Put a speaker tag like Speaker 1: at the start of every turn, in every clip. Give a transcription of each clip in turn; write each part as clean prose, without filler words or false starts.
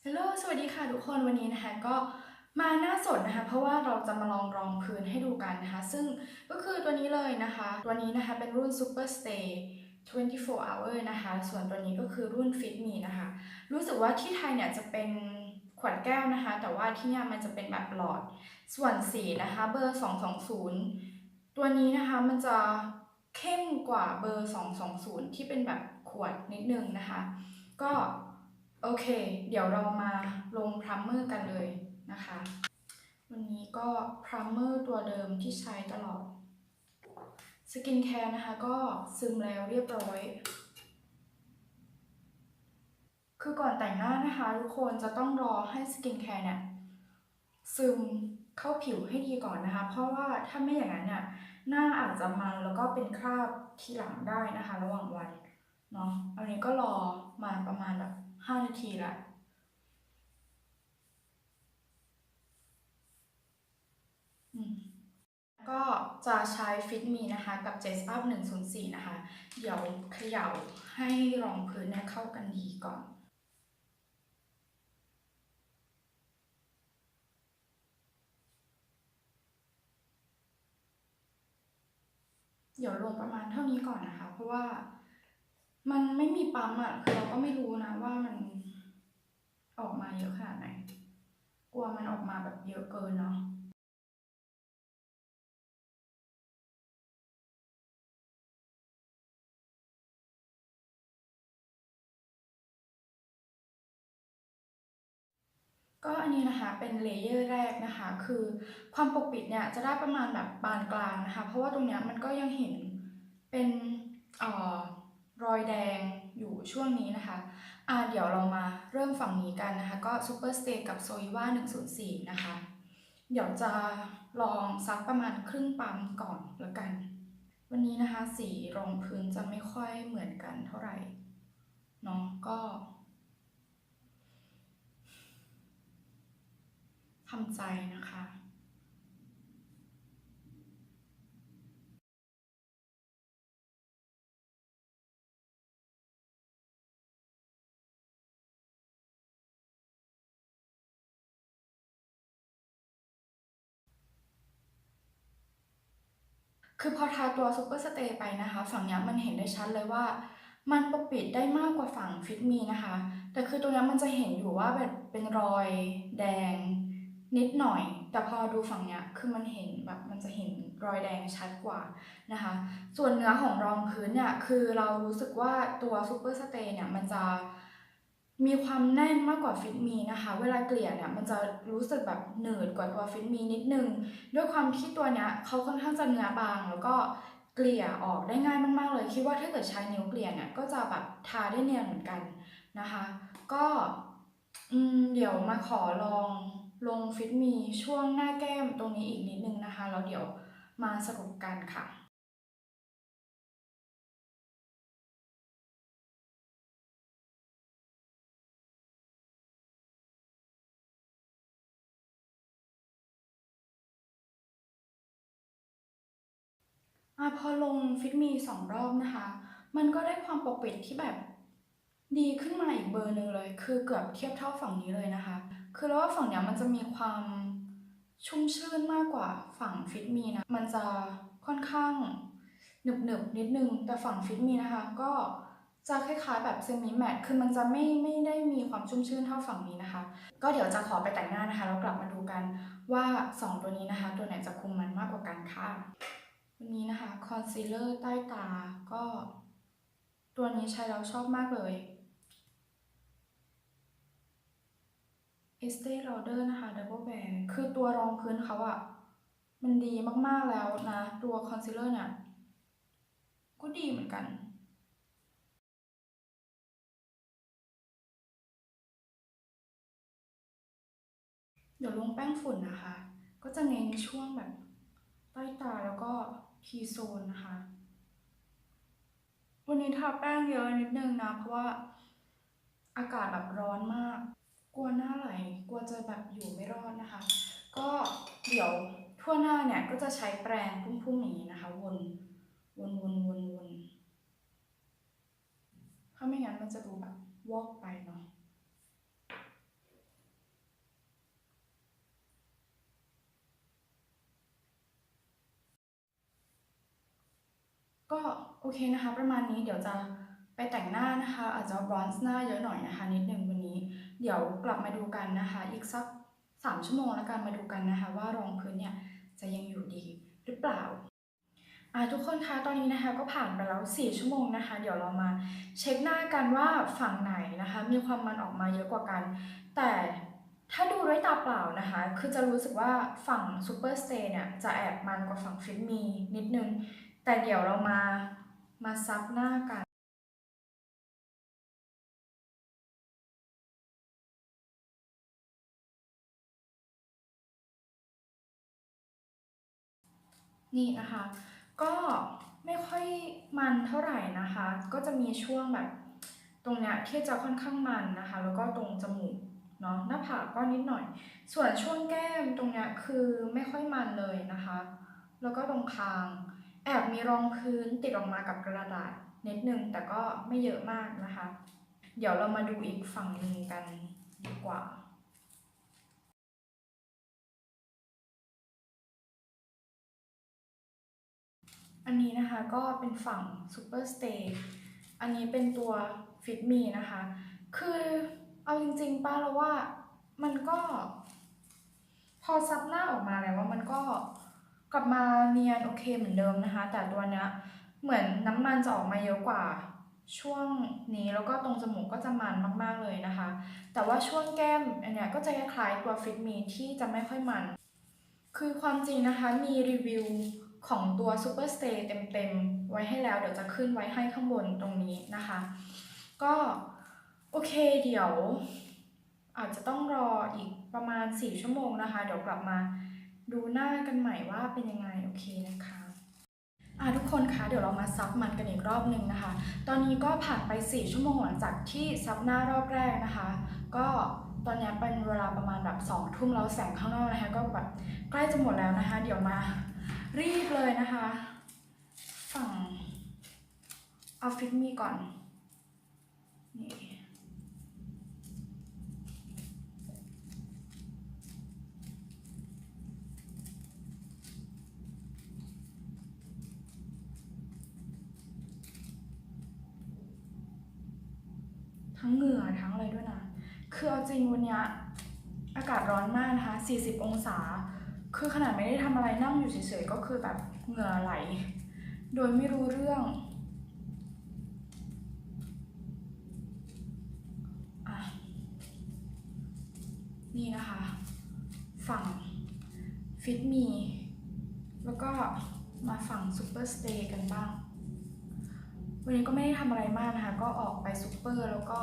Speaker 1: ฮัลโหลสวัสดีค่ะทุกคนวันนี้นะคะก็มาหน้าสดนะคะเพราะว่าเราจะมาลองรองพื้นให้ดูกันนะคะซึ่งก็คือตัวนี้เลยนะคะตัวนี้นะคะเป็นรุ่น Super Stay 24 Hour นะคะส่วนตัวนี้ก็คือรุ่น Fit Me นะคะรู้สึกว่าที่ไทยเนี่ยจะเป็นขวดแก้วนะคะแต่ว่าที่เนี่ยมันจะเป็นแบบหลอดส่วนสีนะคะเบอร์220ตัวนี้นะคะมันจะเข้มกว่าเบอร์220ที่เป็นแบบขวดนิดนึงนะคะก็โอเคเดี๋ยวเรามาลงพรัมเมอร์กันเลยนะคะวันนี้ก็พรัมเมอร์ตัวเดิมที่ใช้ตลอดสกินแคร์นะคะก็ซึมแล้วเรียบร้อยคือก่อนแต่งหน้านะคะทุกคนจะต้องรอให้สกินแคร์เนี่ยซึมเข้าผิวให้ดีก่อนนะคะเพราะว่าถ้าไม่อย่างนั้นเนี่ยหน้าอาจจะมันแล้วก็เป็นคราบทีหลังได้นะคะระหว่างวันเนาะอันนี้ก็รอมาประมาณแบบ5 นาทีละก็จะใช้ Fit Me นะคะกับ Jazz Up 104นะคะเดี๋ยวเขย่าให้รองพื้นเนี่ยเข้ากันดีก่อนเดี๋ยวลงประมาณเท่านี้ก่อนนะคะเพราะว่ามันไม่มีปั๊มอ่ะคือเราก็ไม่รู้นะว่ามันออกมาเยอะขนาดไหนกลัวมันออกมาแบบเยอะเกินเนาะก็อันนี้นะคะเป็นเลเยอร์แรกนะคะคือความปกปิดเนี่ยจะได้ประมาณแบบปานกลางนะคะเพราะว่าตรงเนี้ยมันก็ยังเห็นเป็นเอ่อรอยแดงอยู่ช่วงนี้นะคะเดี๋ยวเรามาเริ่มฝั่งนี้กันนะคะก็ Super Stay กับ Zoeva 104นะคะเดี๋ยวจะลองซักประมาณครึ่งปั๊มก่อนแล้วกันวันนี้นะคะสีรองพื้นจะไม่ค่อยเหมือนกันเท่าไหร่เนาะก็ทำใจนะคะ คือพอทาตัวซูเปอร์สเตย์ไปนะคะฝั่งนี้มันเห็นได้ชัดเลยว่ามันปกปิดได้มากกว่าฝั่งฟิตมีนะคะแต่คือตรงนี้มันจะเห็นอยู่ว่าแบบเป็นรอยแดงนิดหน่อยแต่พอดูฝั่งนี้คือมันเห็นแบบมันจะเห็นรอยแดงชัดกว่านะคะส่วนเนื้อของรองพื้นเนี่ยคือเรารู้สึกว่าตัวซูเปอร์สเตย์เนี่ยมันจะมีความแน่นมากกว่าฟิตมีนะคะเวลาเกลี่ยเนี่ยมันจะรู้สึกแบบหนืดกว่าตัวฟิตมีนิดนึง ด้วยความที่ตัวเนี้ยเขาค่อนข้างจะเนื้อบางแล้วก็เกลี่ยออกได้ง่ายมากๆเลยคิดว่าถ้าเกิดใช้นิ้วเกลี่ยเนี่ยก็จะแบบทาได้เนียนเหมือนกันนะคะก็เดี๋ยวมาขอลองลงฟิตมีช่วงหน้าแก้มตรงนี้อีกนิดนึงนะคะแล้วเดี๋ยวมาสรุปกันค่ะพอลงฟิตมี2 รอบนะคะมันก็ได้ความปกปิดที่แบบดีขึ้นมาอีกเบอร์หนึ่งเลยคือเกือบเทียบเท่าฝั่งนี้เลยนะคะ คือแล้วว่าฝั่งเนี้ยมันจะมีความชุ่มชื่นมากกว่าฝั่งฟิตมีนะมันจะค่อนข้างหนึบนิดนึงแต่ฝั่งฟิตมีนะคะก็จะคล้ายๆแบบเซมิแมตคือมันจะไม่ได้มีความชุ่มชื่นเท่าฝั่งนี้นะคะก็เดี๋ยวจะขอไปแต่งหน้านะคะแล้วกลับมาดูกันว่า2 ตัวนี้นะคะตัวไหนจะคุมมันมากกว่ากันค่ะวันนี้นะคะคอนซีลเลอร์ใต้ตาก็ตัวนี้ใช้แล้วชอบมากเลย Estee Lauder นะคะ Double Wear คือตัวรองพื้นเขาอะมันดีมากๆแล้วนะตัวคอนซีลเลอร์เนี่ยก็ดีเหมือนกันเดี๋ยวลงแป้งฝุ่นนะคะก็จะเน้นช่วงแบบใต้ตาแล้วก็ทีโซนนะคะวันนี้ทาแป้งเยอะนิดนึงนะเพราะว่าอากาศแบบร้อนมากกลัวหน้าไหลกลัวจะแบบอยู่ไม่รอดนะคะก็เดี๋ยวทั่วหน้าเนี่ยก็จะใช้แปรงพุ่งๆอย่างนี้นะคะวนถ้าไม่งั้นมันจะดูแบบวอกไปเนาะ ก็โอเคนะคะประมาณนี้เดี๋ยวจะไปแต่งหน้านะคะอาจจะบรอนซ์หน้าเยอะหน่อยนะคะนิดนึงวันนี้เดี๋ยวกลับมาดูกันนะคะอีกสัก3 ชั่วโมงแล้วกันมาดูกันนะคะว่ารองพื้นเนี่ยจะยังอยู่ดีหรือเปล่าทุกคนคะตอนนี้นะคะก็ผ่านไปแล้ว4 ชั่วโมงนะคะเดี๋ยวเรามาเช็คหน้ากันว่าฝั่งไหนนะคะมีความมันออกมาเยอะกว่ากันแต่ถ้าดูด้วยตาเปล่านะคะคือจะรู้สึกว่าฝั่ง Super Stay เนี่ยจะแอบมันกว่าฝั่ง Fit Me นิดนึงแต่เดี๋ยวเรามาซับหน้ากันนี่นะคะก็ไม่ค่อยมันเท่าไหร่นะคะก็จะมีช่วงแบบตรงเนี้ยที่จะค่อนข้างมันนะคะแล้วก็ตรงจมูกเนาะหน้าผากก็นิดหน่อยส่วนช่วงแก้มตรงเนี้ยคือไม่ค่อยมันเลยนะคะแล้วก็ตรงคางแอบมีรองพื้นติดออกมากับกระดาษนิดนึงแต่ก็ไม่เยอะมากนะคะเดี๋ยวเรามาดูอีกฝั่งหนึ่งกันดีกว่า อันนี้นะคะก็เป็นฝั่ง Super Stay อันนี้เป็นตัว Fit Me นะคะคือเอาจริงๆป้าแล้วว่ามันก็พอซับหน้าออกมาแล้วว่ามันก็กลับมาเนียนโอเคเหมือนเดิมนะคะแต่ตัวเนี้ยเหมือนน้ำมันจะออกมาเยอะกว่าช่วงนี้แล้วก็ตรงจมูกก็จะมันมากๆเลยนะคะแต่ว่าช่วงแก้มอันเนี้ยก็จะคล้ายๆตัว Fit Me ที่จะไม่ค่อยมัน คือความจริงนะคะมีรีวิวของตัว Super Stay เต็มๆไว้ให้แล้วเดี๋ยวจะขึ้นไว้ให้ข้างบนตรงนี้นะคะก็โอเคเดี๋ยวอาจจะต้องรออีกประมาณ4 ชั่วโมงนะคะเดี๋ยวกลับมาดูหน้ากันใหม่ว่าเป็นยังไงโอเคนะคะทุกคนคะเดี๋ยวเรามาซับมันกันอีกรอบหนึ่งนะคะตอนนี้ก็ผ่านไป4 ชั่วโมงหลังจากที่ซับหน้ารอบแรกนะคะก็ตอนนี้เป็นเวลาประมาณแบบ2 ทุ่มแล้วแสงข้างนอกนะคะก็แบบใกล้จะหมดแล้วนะคะเดี๋ยวมารีบเลยนะคะฝั่งเอาฟิตมีก่อนนี่ทั้งเหงื่อทั้งอะไรด้วยนะคือเอาจริงวันนี้อากาศร้อนมากนะคะ40 องศาคือขนาดไม่ได้ทำอะไรนั่งอยู่เฉยๆก็คือแบบเหงื่อไหลโดยไม่รู้เรื่องอ่ะนี่นะคะฝั่งฟิตมีแล้วก็มาฝั่งซูเปอร์สเตย์กันบ้างวันนี้ก็ไม่ได้ทำอะไรมากนะคะก็ออกไปซูเปอร์แล้วก็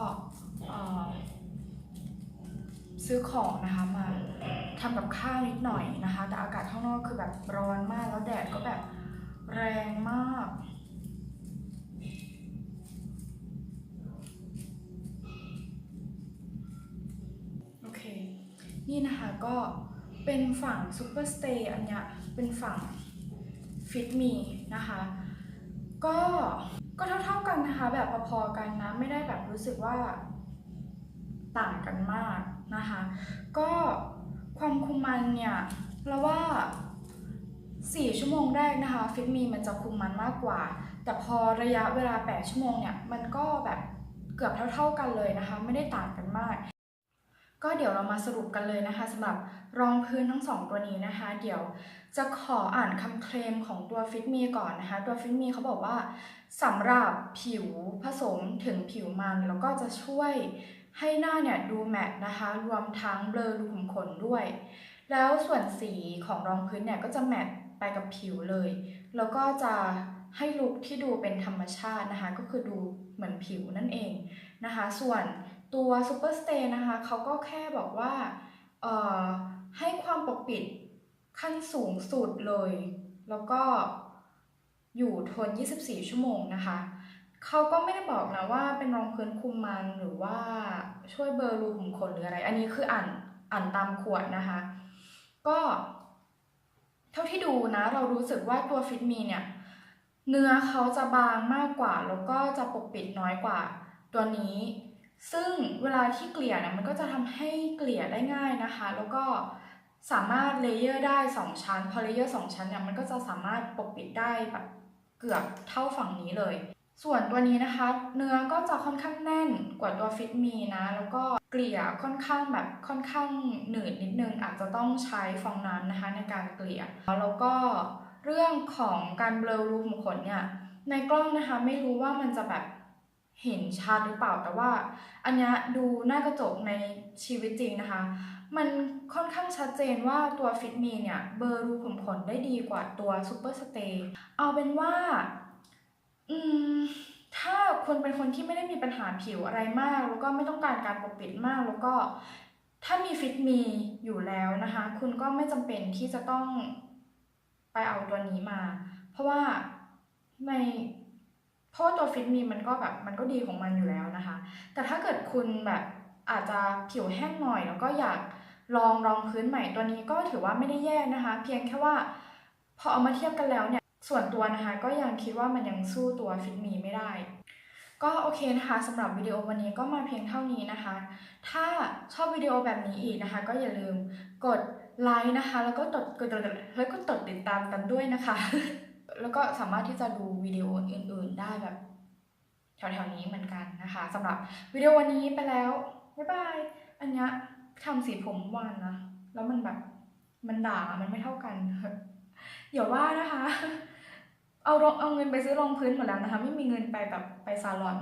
Speaker 1: ซื้อของนะคะมาทำกับข้าวนิดหน่อยนะคะแต่อากาศข้างนอกคือแบบร้อนมากแล้วแดดก็แบบแรงมากโอเคนี่นะคะก็เป็นฝั่งซูเปอร์สเตย์อันเนี้ยเป็นฝั่งฟิตมีนะคะก็เท่ากันนะคะแบบพอๆกันนะไม่ได้แบบรู้สึกว่าต่างกันมากนะคะก็ความคุมมันเนี่ยเราว่า4 ชั่วโมงแรกนะคะฟิตมีมันจะคุมมันมากกว่าแต่พอระยะเวลา8 ชั่วโมงเนี่ยมันก็แบบเกือบเท่ากันเลยนะคะไม่ได้ต่างกันมากก็เดี๋ยวเรามาสรุปกันเลยนะคะสำหรับรองพื้นทั้ง2ตัวนี้นะคะเดี๋ยวจะขออ่านคำเคลมของตัวฟิตมีก่อนนะคะตัวฟิตมีเขาบอกว่าสำหรับผิวผสมถึงผิวมันแล้วก็จะช่วยให้หน้าเนี่ยดูแมตต์นะคะรวมทั้งเบลอรูขุมขนด้วยแล้วส่วนสีของรองพื้นเนี่ยก็จะแมตต์ไปกับผิวเลยแล้วก็จะให้ลุคที่ดูเป็นธรรมชาตินะคะก็คือดูเหมือนผิวนั่นเองนะคะส่วนตัว Super Stay นะคะเขาก็แค่บอกว่าให้ความปกปิดขั้นสูงสุดเลยแล้วก็อยู่ทน24 ชั่วโมงนะคะเขาก็ไม่ได้บอกนะว่าเป็นรองพื้นคุมมันหรือว่าช่วยเบลอรูขุมขนหรืออะไรอันนี้คืออ่านตามขวดนะคะก็เท่าที่ดูนะเรารู้สึกว่าตัวฟิตมีเนี่ยเนื้อเขาจะบางมากกว่าแล้วก็จะปกปิดน้อยกว่าตัวนี้ซึ่งเวลาที่เกลี่ยเนี่ยมันก็จะทำให้เกลี่ยได้ง่ายนะคะแล้วก็สามารถเลเยอร์ได้2 ชั้นพอเลเยอร์2 ชั้นเนี่ยมันก็จะสามารถปกปิดได้แบบ เกือบเท่าฝั่งนี้เลยส่วนตัวนี้นะคะเนื้อก็จะค่อนข้างแน่นกว่าตัวฟิตมีนะแล้วก็เกลี่ยค่อนข้างหนืดนิดนึงอาจจะต้องใช้ฟองน้ำนะคะในการเกลี่ยแล้วก็เรื่องของการเบลอรูขุมขนเนี่ยในกล้องนะคะไม่รู้ว่ามันจะแบบเห็นชัดหรือเปล่าแต่ว่าอันนี้ดูหน้ากระจกในชีวิตจริงนะคะมันค่อนข้างชัดเจนว่าตัวฟิตมีเนี่ยเบลอรูขุมขนได้ดีกว่าตัวซูเปอร์สเตย์เอาเป็นว่าถ้าคุณเป็นคนที่ไม่ได้มีปัญหาผิวอะไรมากแล้วก็ไม่ต้องการการปกปิดมากแล้วก็ถ้ามีฟิตมีอยู่แล้วนะคะคุณก็ไม่จำเป็นที่จะต้องไปเอาตัวนี้มาเพราะว่าตัวฟิตมีมันก็แบบมันก็ดีของมันอยู่แล้วนะคะแต่ถ้าเกิดคุณแบบอาจจะผิวแห้งหน่อยแล้วก็อยากลองรองพื้นใหม่ตัวนี้ก็ถือว่าไม่ได้แย่นะคะเพียงแค่ว่าพอเอามาเทียบกันแล้วเนี่ยส่วนตัวนะคะก็ยังคิดว่ามันยังสู้ตัวฟิตมีไม่ได้ก็โอเคนะคะสำหรับวิดีโอวันนี้ก็มาเพียงเท่านี้นะคะถ้าชอบวิดีโอแบบนี้อีกนะคะก็อย่าลืมกดไลค์นะคะแล้วก็กดติดตามกันด้วยนะคะแล้วก็สามารถที่จะดูวิดีโออื่นๆได้แบบแถวๆนี้เหมือนกันนะคะสำหรับวิดีโอวันนี้ไปแล้วบ๊ายบายอันนี้ทำสีผมวานนะแล้วมันแบบมันด่างมันไม่เท่ากันอย่าว่านะคะเอาเงินไปซื้อรองพื้นหมดแล้วนะคะไม่มีเงินไปแบบไปซาลอน